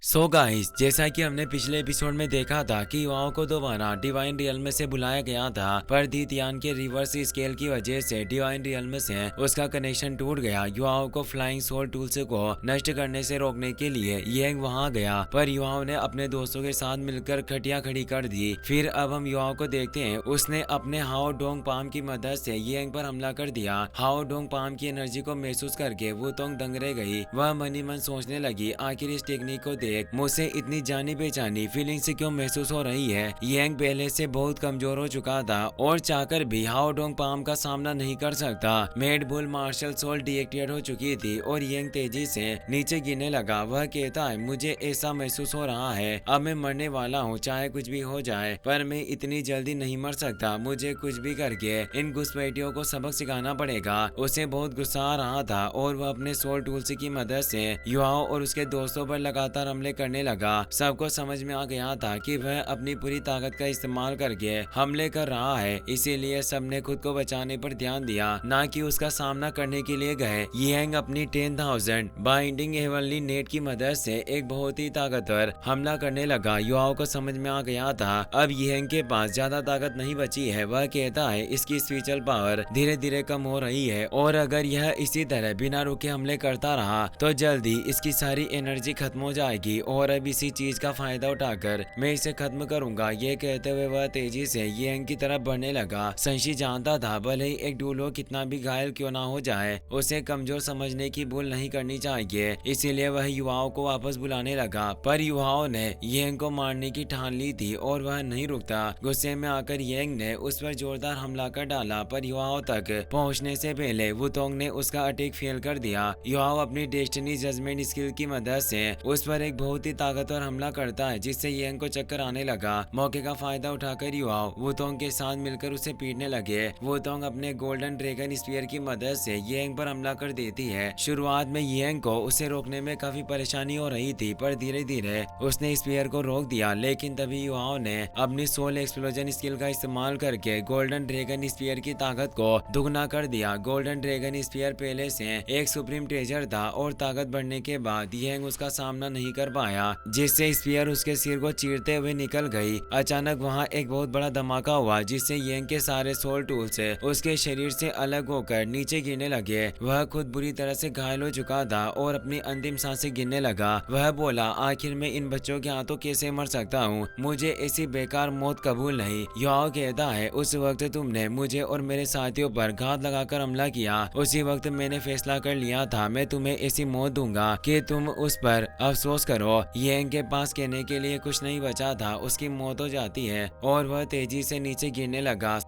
So guys, जैसा कि हमने पिछले एपिसोड में देखा था कि युवाओं को दोबारा डिवाइन रियल में से बुलाया गया था, पर दीतियान के रिवर्स स्केल की वजह से डिवाइन रियल में से उसका कनेक्शन टूट गया। युवाओं को फ्लाइंग सोल टूल्स को नष्ट करने से रोकने के लिए येंग वहां गया, पर युवाओं ने अपने दोस्तों के साथ मिलकर खटिया खड़ी कर दी। फिर अब हम युवाओं को देखते हैं, उसने अपने हाओ डोंग पाम की मदद से येंग पर हमला कर दिया। हाओ डोंग पाम की एनर्जी को महसूस करके वो तोंग दंग रह गई। वह मन ही मन सोचने लगी, आखिर इस टेक्निक को देख मुझसे इतनी जानी बेचानी फीलिंग्स क्यों महसूस हो रही है। येंग पहले से बहुत कमजोर हो चुका था और चाहकर भी हाओ डोंग पाम का सामना नहीं कर सकता। Mad bull martial soul deactivate हो चुकी थी और येंग तेजी से नीचे गिरने लगा। वह कहता है, मुझे ऐसा महसूस हो रहा है अब मैं मरने वाला हूँ, चाहे कुछ भी हो जाए, पर मैं इतनी जल्दी नहीं मर सकता। मुझे कुछ भी करके इन घुसपैठियों को सबक सिखाना पड़ेगा। उसे बहुत गुस्सा आ रहा था और वह अपने सोल टूल्स की मदद से युवाओं और उसके दोस्तों पर लगातार हमले करने लगा। सबको समझ में आ गया था कि वह अपनी पूरी ताकत का इस्तेमाल करके हमले कर रहा है, इसीलिए सबने खुद को बचाने पर ध्यान दिया, ना कि उसका सामना करने के लिए गए। येंग अपनी 10,000 बाइंडिंग हेवनली नेट की मदद से एक बहुत ही ताकतवर हमला करने लगा। युवाओं को समझ में आ गया था अब येंग के पास ज्यादा ताकत नहीं बची है। वह कहता है, इसकी स्पिरिचुअल पावर धीरे धीरे कम हो रही है और अगर यह इसी तरह बिना रुके हमले करता रहा तो जल्दी इसकी सारी एनर्जी खत्म हो जाएगी और अब इसी चीज का फायदा उठाकर मैं इसे खत्म करूंगा। ये कहते हुए वह तेजी से येंग की तरफ बढ़ने लगा। संशी जानता था भले ही एक डूलो कितना भी घायल क्यों ना हो जाए, उसे कमजोर समझने की भूल नहीं करनी चाहिए, इसीलिए वह युवाओं को वापस बुलाने लगा। पर युवाओं ने येंग को मारने की ठान ली थी और वह नहीं रुकता। गुस्से में आकर येंग ने उस पर जोरदार हमला कर डाला, पर युवाओं तक पहुंचने से पहले वुतोंग ने उसका अटैक फेल कर दिया। युवाओं अपनी डेस्टिनी जजमेंट स्किल की मदद से उस पर एक बहुत ही ताकतवर हमला करता है, जिससे येंग को चक्कर आने लगा। मौके का फायदा उठाकर युवाओं वुतोंग के साथ मिलकर उसे पीटने लगे। वुतोंग अपने गोल्डन ड्रैगन स्पीयर की मदद से येंग पर हमला कर देती है। शुरुआत में येंग को उसे रोकने में काफी परेशानी हो रही थी, पर धीरे धीरे उसने स्पीयर को रोक दिया। लेकिन तभी युवाओं ने अपनी सोल एक्सप्लोजन स्किल का इस्तेमाल करके गोल्डन ड्रैगन स्पीयर की ताकत को दुगना कर दिया। गोल्डन ड्रैगन स्पीयर पहले से एक सुप्रीम ट्रेजर था और ताकत बढ़ने के बाद येंग उसका सामना नहीं कर पाया, जिससे स्पीयर उसके सिर को चीरते हुए निकल गई। अचानक वहां एक बहुत बड़ा धमाका हुआ, जिससे येंग के सारे सोल टूल्स उसके शरीर से अलग होकर नीचे गिरने लगे। वह खुद बुरी तरह से घायल हो चुका था और अपनी अंतिम सांसें गिनने लगा। वह बोला, आखिर मैं इन बच्चों के हाथों कैसे मर सकता हूँ, मुझे ऐसी बेकार मौत कबूल नहीं। युवाओं कहता है, उस वक्त तुमने मुझे और मेरे साथियों पर घात लगाकर हमला किया, उसी वक्त मैंने फैसला कर लिया था मैं तुम्हें ऐसी मौत दूंगा कि तुम उस पर अफसोस करो। येंग के पास कहने के लिए कुछ नहीं बचा था, उसकी मौत हो जाती है और वह तेजी से नीचे गिरने लगा।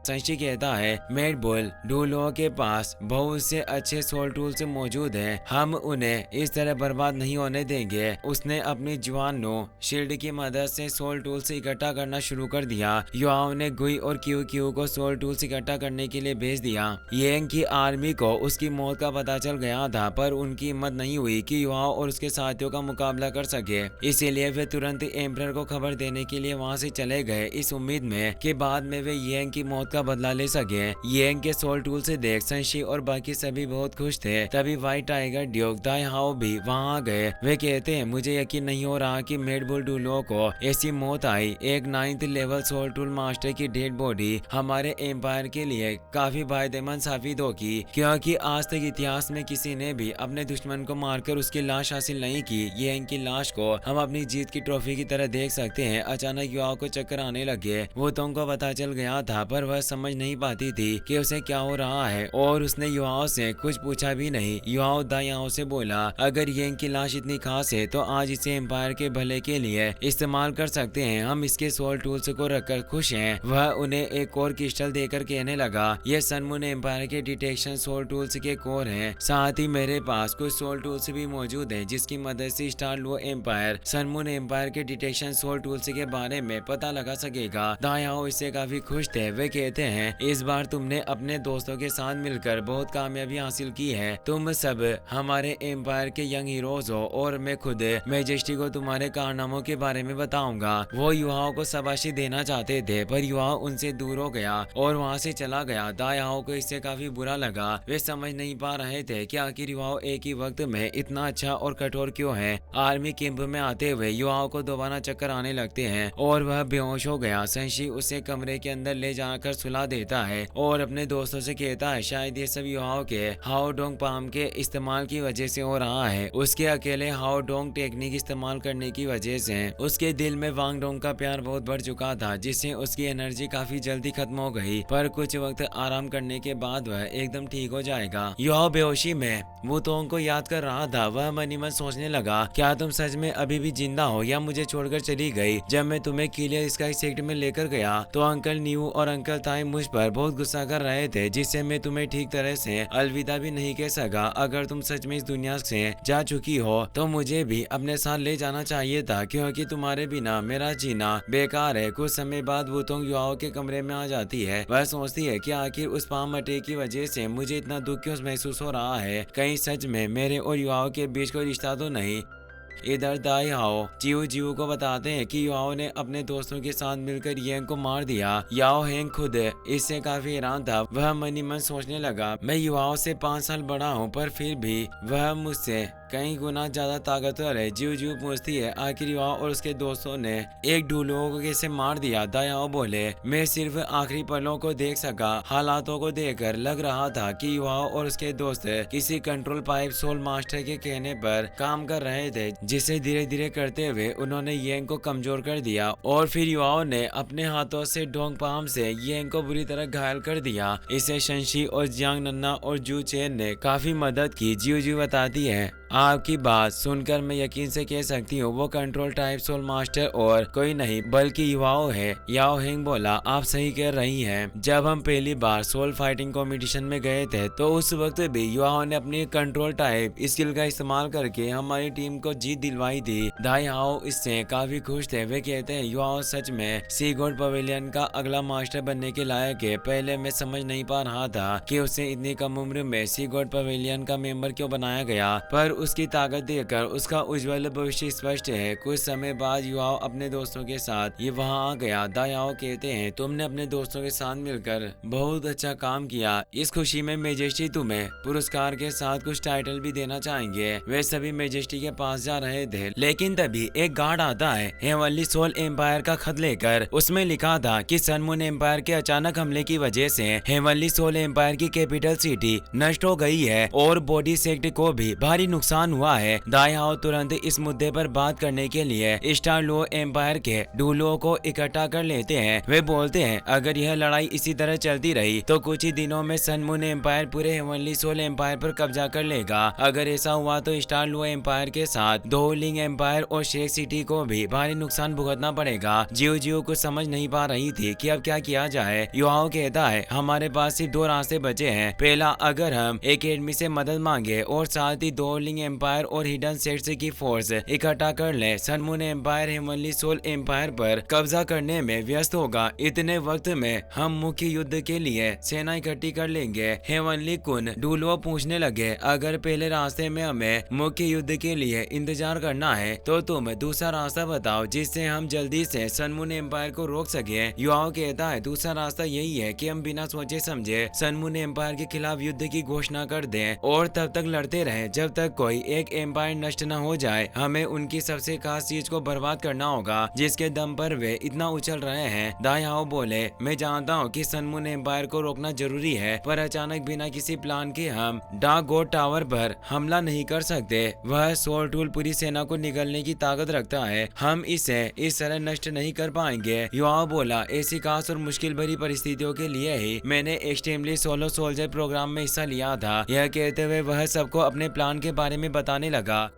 संशी कहता है, मेड बुल डूलों के पास बहुत से अच्छे सोल टूल्स मौजूद हैं, हम उन्हें इस तरह बर्बाद नहीं होने देंगे। उसने अपनी जवान नो शील्ड की मदद से सोल टूल्स इकट्ठा करना शुरू कर दिया। युवाओं ने गुई और क्यू क्यू को सोल टूल्स इकट्ठा करने के लिए भेज दिया। येंग की आर्मी को उसकी मौत का पता चल गया था, पर उनकी हिम्मत नहीं हुई कि युवाओं और उसके साथियों का मुकाबला कर सके, इसीलिए वे तुरंत एम्परर को खबर देने के लिए वहां से चले गए, इस उम्मीद में कि बाद में वे येंग की मौत का बदला ले सके। येंग के सोल टूल से देख संशी और बाकी सभी बहुत खुश थे। तभी व्हाइट टाइगर ड्यूक दाई हाओ भी वहां आ गए। वे कहते हैं, मुझे यकीन नहीं हो रहा कि मेड बुल डूलो को ऐसी मौत आई। एक 9th level soul tool master की डेड बॉडी हमारे एम्पायर के लिए काफी फायदेमंद साबित होगी, क्योंकि आज तक इतिहास में किसी ने भी अपने दुश्मन को मारकर उसकी लाश हासिल नहीं की। येंग की लाश को हम अपनी जीत की ट्रॉफी की तरह देख सकते हैं। अचानक युवाओं को चक्कर आने लगे। वो तुम को पता चल गया था, पर वह समझ नहीं पाती थी कि उसे क्या हो रहा है और उसने युवाओं से कुछ पूछा भी नहीं। युवाओं दायाओं से बोला, अगर येंग की लाश इतनी खास है तो आज इसे एम्पायर के भले के लिए इस्तेमाल कर सकते हैं। हम इसके सोल टूल्स को रखकर खुश हैं। वह उन्हें एक और क्रिस्टल देकर कहने लगा, ये सनमून एम्पायर के डिटेक्शन सोल टूल्स के कोर हैं। साथ ही मेरे पास कुछ सोल टूल्स भी मौजूद हैं, जिसकी मदद से स्टार लो एम्पायर सनमून एम्पायर के डिटेक्शन सोल टूल्स के बारे में पता लगा सकेगा। दायाओं इससे काफी खुश थे। वे कहते कहते हैं, इस बार तुमने अपने दोस्तों के साथ मिलकर बहुत कामयाबी हासिल की है। तुम सब हमारे एम्पायर के यंग हीरोज हो और मैं खुद मेजेस्टी को तुम्हारे कारनामों के बारे में बताऊंगा। वो युवाओं को शाबाशी देना चाहते थे पर युवा उनसे दूर हो गया और वहाँ से चला गया। दायाओं को इससे काफी बुरा लगा। वे समझ नहीं पा रहे थे कि आखिर युवाओं एक ही वक्त में इतना अच्छा और कठोर क्यों है। आर्मी कैंप में आते हुए युवाओं को दोबारा चक्कर आने लगते हैं और वह बेहोश हो गया। संशी उसे कमरे के अंदर ले जाकर सुला देता है और अपने दोस्तों से कहता है शायद ये सब युवाओं के हाओ डोंग पाम के इस्तेमाल की वजह से हो रहा है। उसके अकेले हाओ डोंग टेक्निक इस्तेमाल करने की वजह से उसके दिल में वांग डोंग का प्यार बहुत बढ़ चुका था, जिससे उसकी एनर्जी काफी जल्दी खत्म हो गई। पर कुछ वक्त आराम करने के बाद वह एकदम ठीक हो जाएगा। युवा बेहोशी में वुतोंग को याद कर रहा था। वह मन ही मन सोचने लगा, क्या तुम सच में अभी भी जिंदा हो या मुझे छोड़कर चली गई? जब मैं तुम्हें क्लियर स्काई सेक्टर में लेकर गया तो अंकल न्यू और अंकल ताई मुझ पर बहुत गुस्सा कर रहे थे, जिससे मैं तुम्हें ठीक तरह से अलविदा भी नहीं कह सका। अगर तुम सच में इस दुनिया से जा चुकी हो तो मुझे भी अपने साथ ले जाना चाहिए था, क्योंकि तुम्हारे बिना मेरा जीना बेकार है। कुछ समय बाद वुतोंग युवाओं के कमरे में आ जाती है। वह सोचती है कि आखिर उस पाम अटे की वजह से मुझे इतना दुख क्यों महसूस हो रहा है। कहीं सच में मेरे और युवाओं के बीच कोई रिश्ता तो नहीं। इधर दाई हाओ चिऊ जिऊ को बताते हैं कि युवाओं ने अपने दोस्तों के साथ मिलकर येंग को मार दिया। याओ हेंग खुद इससे काफी हैरान था। वह मन ही मन सोचने लगा, मैं युवाओं से 5 साल बड़ा हूँ पर फिर भी वह मुझसे कई गुना ज्यादा ताकतवर है। जिऊ जिऊ पूछती है आखिर युवाओं और उसके दोस्तों ने एक ढूलुओं को कैसे मार दिया? दायाओ बोले, मैं सिर्फ आखिरी पलों को देख सका। हालातों को देखकर लग रहा था कि युवाओं और उसके दोस्त किसी कंट्रोल पाइप सोल मास्टर के कहने पर काम कर रहे थे, जिसे धीरे धीरे करते हुए उन्होंने येंग को कमजोर कर दिया और फिर युवाओं ने अपने हाथों से डोंग पाम से येंग को बुरी तरह घायल कर दिया। इसे शंशी और जियांग नन्ना और जू चेन ने काफी मदद की। जिऊ जिऊ बताती है, आपकी बात सुनकर मैं यकीन से कह सकती हूँ वो कंट्रोल टाइप सोल मास्टर और कोई नहीं बल्कि युवाओं है। याओ हेंग बोला, आप सही कह रही हैं। जब हम पहली बार सोल फाइटिंग कॉम्पिटिशन में गए थे तो उस वक्त भी युवाओं ने अपनी कंट्रोल टाइप स्किल का इस्तेमाल करके हमारी टीम को जीत दिलवाई थी। दाई हाओ इससे काफी खुश थे। वे कहते हैं युवाओं सच में सी गॉड पवेलियन का अगला मास्टर बनने के लायक है। पहले मैं समझ नहीं पा रहा था कि उसे इतनी कम उम्र में सी गॉड पवेलियन का मेंबर क्यों बनाया गया, पर उसकी ताकत देखकर उसका उज्जवल भविष्य स्पष्ट है। कुछ समय बाद युवाओं अपने दोस्तों के साथ ये वहां आ गया। दायाओ कहते हैं, तुमने अपने दोस्तों के साथ मिलकर बहुत अच्छा काम किया। इस खुशी में मेजेस्टी तुम्हें पुरस्कार के साथ कुछ टाइटल भी देना चाहेंगे। वे सभी मेजेस्टी के पास जा रहे थे, लेकिन तभी एक गार्ड आता है हेवनली सोल एम्पायर का खत लेकर। उसमें लिखा था कि सन मून एम्पायर के अचानक हमले की वजह से हेवनली सोल एम्पायर की कैपिटल सिटी नष्ट हो गई है और बॉडी सेक्टर को भी भारी नुकसान हुआ है। दाई हाओ तुरंत इस मुद्दे पर बात करने के लिए स्टार लो एम्पायर के ढूलुओं को इकट्ठा कर लेते हैं। वे बोलते हैं अगर यह लड़ाई इसी तरह चलती रही तो कुछ ही दिनों में सन मून एम्पायर पूरे हेवनली सोल एम्पायर पर कब्जा कर लेगा। अगर ऐसा हुआ तो स्टार लो एम्पायर के साथ दो लिंग एम्पायर और शेख सिटी को भी भारी नुकसान भुगतना पड़ेगा। जियो जियो कुछ समझ नहीं पा रही थी कि अब क्या किया जाए। युवाओं कहता है, हमारे पास सिर्फ 2 रास्ते बचे हैं। पहला, अगर हम एकेडमी से मदद मांगे और साथ ही दो लिंग एम्पायर और हिडन सेट्स की फोर्स इकट्ठा कर ले। Sun moon empire heavenly soul empire पर कब्जा करने में व्यस्त होगा। इतने वक्त में हम मुख्य युद्ध के लिए सेना इकट्ठी कर लेंगे। हेवनली कुन ढूलुओ पूछने लगे, अगर पहले रास्ते में हमें मुख्य युद्ध के लिए इंतजार करना है तो तुम दूसरा रास्ता बताओ जिससे हम जल्दी से सन मून एम्पायर को रोक सके। युवाओं कहता है, दूसरा रास्ता यही है कि हम बिना सोचे समझे सन मून एम्पायर के खिलाफ युद्ध की घोषणा कर दें और तब तक लड़ते रहें जब तक कोई एक एम्पायर नष्ट न हो जाए। हमें उनकी सबसे खास चीज को बर्बाद करना होगा जिसके दम पर वे इतना उछल रहे हैं। दाई हाओ बोले, मैं जानता हूँ कि सन मून एम्पायर को रोकना जरूरी है, पर अचानक बिना किसी प्लान के हम डार्क गोड टावर पर हमला नहीं कर सकते। वह सोल टूल पूरी सेना को निगलने की ताकत रखता है। हम इसे इस तरह नष्ट नहीं कर पाएंगे। युवाओं बोला, ऐसी खास और मुश्किल भरी परिस्थितियों के लिए ही मैंने एक्सट्रीमली सोलो सोल्जर प्रोग्राम में हिस्सा लिया था। यह कहते हुए वह सबको अपने प्लान के बारे में बताने लगा।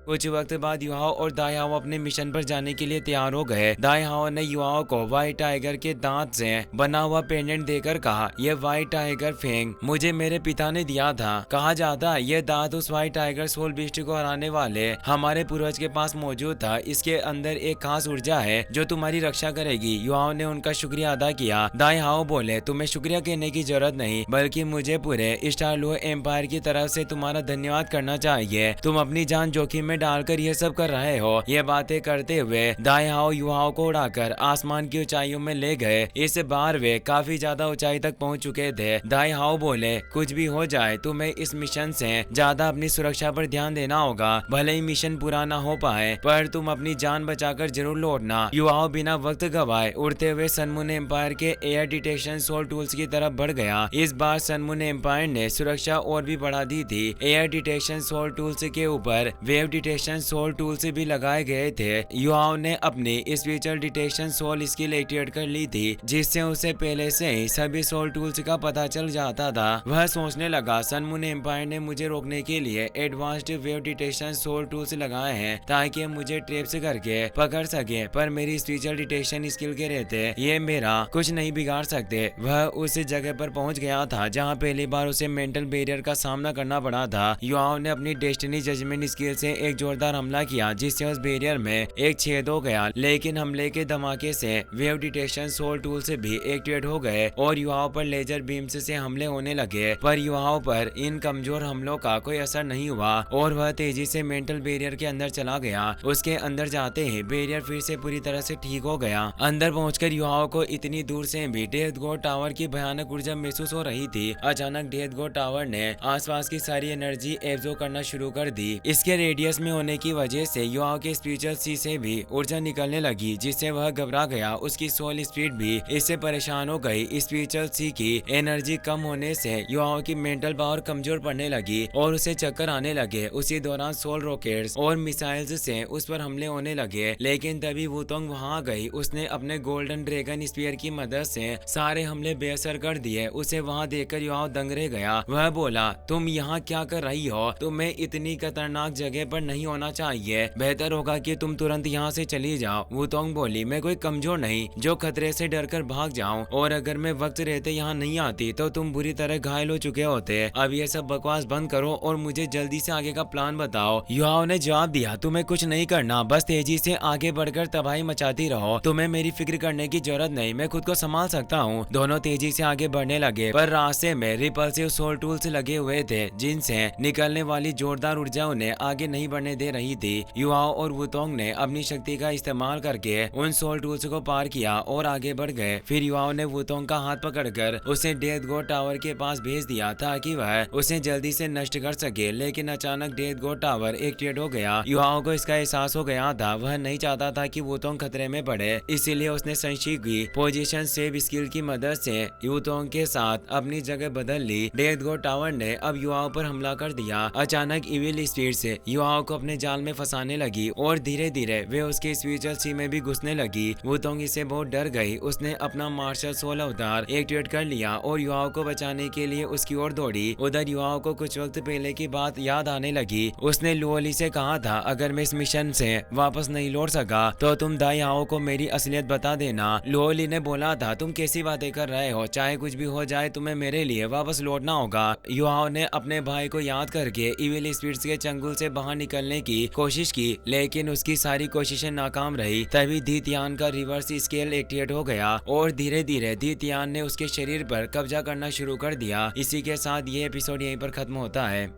कुछ वक्त बाद युवाओं और दायाओ अपने मिशन पर जाने के लिए तैयार हो गए। दायाओ ने युवाओं को व्हाइट टाइगर के दांत से बना हुआ पेंडेंट देकर कहा, यह व्हाइट टाइगर फेंग मुझे मेरे पिता ने दिया था। कहा जाता है यह दांत उस व्हाइट टाइगर सोल बीस्ट को हराने वाले हमारे पूर्वज के पास मौजूद था। इसके अंदर एक खास ऊर्जा है जो तुम्हारी रक्षा करेगी। युवाओं ने उनका शुक्रिया अदा किया। दायाओ बोले, तुम्हें शुक्रिया कहने की जरूरत नहीं, बल्कि मुझे पूरे स्टार लुओ एम्पायर की तरफ से तुम्हारा धन्यवाद करना चाहिए। तुम अपनी जान जोखिम में डालकर ये सब कर रहे हो। ये बातें करते हुए दायाओ युवाओं को उड़ाकर आसमान की ऊंचाइयों में ले गए। इस बार वे काफी ज्यादा ऊंचाई तक पहुंच चुके थे। दायाओ बोले, कुछ भी हो जाए तुम्हें इस मिशन से ज्यादा अपनी सुरक्षा पर ध्यान देना होगा। भले ही मिशन पूरा ना हो पाए, पर तुम अपनी जान बचाकर जरूर लौटना। युवाओं बिना वक्त गवाए उड़ते हुए सनमून एम्पायर के एयर डिटेक्शन सोल टूल्स की तरफ बढ़ गया। इस बार सनमून एम्पायर ने सुरक्षा और भी बढ़ा दी थी। एयर डिटेक्शन सोल टूल्स के ऊपर वेव डिटेक्शन सोल टूल्स भी लगाए गए थे। युवाओं ने अपनी spiritual detection soul skill activate कर ली थी, जिससे उसे पहले से ही सभी सोल टूल्स का पता चल जाता था। वह सोचने लगा, सनमून एम्पायर ने मुझे रोकने के लिए advanced wave detection soul tools लगाए हैं ताकि मुझे ट्रेप्स करके पकड़ सके, पर मेरी स्पिरिचुअल डिटेक्शन स्किल के रहते ये मेरा कुछ नहीं बिगाड़ सकते। वह उस जगह पर पहुंच गया था जहां पहली बार उसे मेंटल बैरियर का सामना करना पड़ा था। युवाओं ने अपनी डेस्टिनी जजमेंट स्किल से एक जोरदार हमला किया, जिससे उस बैरियर में एक छेद हो गया। लेकिन हमले के धमाके से वेव डिटेक्शन सोल टूल से भी एक्टिवेट हो गए और युवाओं पर लेजर बीम्स से हमले होने लगे। पर युवाओं पर इन कमजोर हमलों का कोई असर नहीं हुआ और वह तेजी से मेंटल बैरियर के अंदर चला गया। उसके अंदर जाते ही बैरियर फिर से पूरी तरह से ठीक हो गया। अंदर पहुंचकर युवाओं को इतनी दूर से भी डेथ गॉड टावर की भयानक ऊर्जा महसूस हो रही थी। अचानक डेथ गॉड टावर ने आसपास की सारी एनर्जी एब्जॉर्ब करना शुरू कर दी। इसके रेडियस में होने की वजह से युवाओं के स्पिरिचुअल सी से भी ऊर्जा निकलने लगी, जिससे वह घबरा गया। उसकी सोल स्पिरिट भी इससे परेशान हो गई। स्पिरिचुअल सी की एनर्जी कम होने से युवाओं की मेंटल पावर कमजोर पड़ने लगी और उसे चक्कर आने लगे। उसी दौरान सोल रॉकेट्स और मिसाइल्स से उस पर हमले होने लगे। लेकिन तभी वुतोंग वहां आ गई। उसने अपने गोल्डन ड्रैगन स्पीयर की मदद से सारे हमले बेअसर कर दिए। उसे वहां देखकर युवाओं दंग रह गया। वह बोला, तुम यहाँ क्या कर रही हो? तुम्हें इतनी खतरनाक जगह पर नहीं होना चाहिए। बेहतर होगा कि तुम तुरंत यहाँ से चली जाओ। वुतोंग बोली, मैं कोई कमजोर नहीं जो खतरे से डरकर भाग जाऊं, और अगर मैं वक्त रहते यहाँ नहीं आती तो तुम बुरी तरह घायल हो चुके होते। अब ये सब बकवास बंद करो और मुझे जल्दी से आगे का प्लान बताओ। युवाओं ने जवाब दिया, तुम्हें कुछ नहीं करना, बस तेजी से आगे बढ़कर तबाही मचाती रहो। तुम्हें मेरी फिक्र करने की जरूरत नहीं, मैं खुद को संभाल सकता हूँ। दोनों तेजी से आगे बढ़ने लगे, पर रास्ते में रिपल्सिव सोल टूल्स लगे हुए थे, जिनसे निकलने वाली जोरदार ऊर्जा उन्हें आगे नहीं बढ़ने दे रही थी। युवाओं और वुतोंग ने अपनी शक्ति का इस्तेमाल करके उन सोल टूल्स को पार किया और आगे बढ़ गए। फिर युवाओं ने वुतोंग का हाथ पकड़कर उसे डेथ गॉड टावर के पास भेज दिया ताकि वह उसे जल्दी से नष्ट कर सके। लेकिन अचानक डेथ गॉड टावर एक्टिवेट हो गया। युवाओं को इसका एहसास हो गया था। वह नहीं चाहता था कि वुतोंग खतरे में पड़े, इसीलिए उसने संशी की पोजीशन सेव स्किल की मदद से वुतोंग के साथ अपनी जगह बदल ली। डेथ गॉड टावर ने अब युवाओं पर हमला कर दिया। अचानक इविल स्पिरिट से युवाओं को अपने जाल में फंसाने लगी और धीरे धीरे वे उसके स्पिरिचुअल सी में भी घुसने लगी। वुतोंग इससे बहुत डर गई। उसने अपना मार्शल सोल अवतार एक्टिवेट कर लिया और युवाओं को बचाने के लिए उसकी ओर दौड़ी। उधर युवाओं को कुछ वक्त पहले की बात याद आने लगी। उसने लुओली से कहा था, अगर मैं इस मिशन से वापस नहीं लौट सका तो तुम दायाओं को मेरी असलियत बता देना। लुओली ने बोला था, तुम कैसी बातें कर रहे हो? चाहे कुछ भी हो जाए तुम्हें मेरे लिए वापस लौटना होगा। युवाओं ने अपने भाई को याद करके इविल स्पिरिट्स के चंगुल से बाहर निकलने की कोशिश की, लेकिन उसकी सारी कोशिशें नाकाम रही। तभी दीतियान का रिवर्स स्केल एक्टिवेट हो गया और धीरे धीरे दीतियान ने उसके शरीर पर कब्जा करना शुरू कर दिया। इसी के साथ ये एपिसोड यहीं पर खत्म होता है।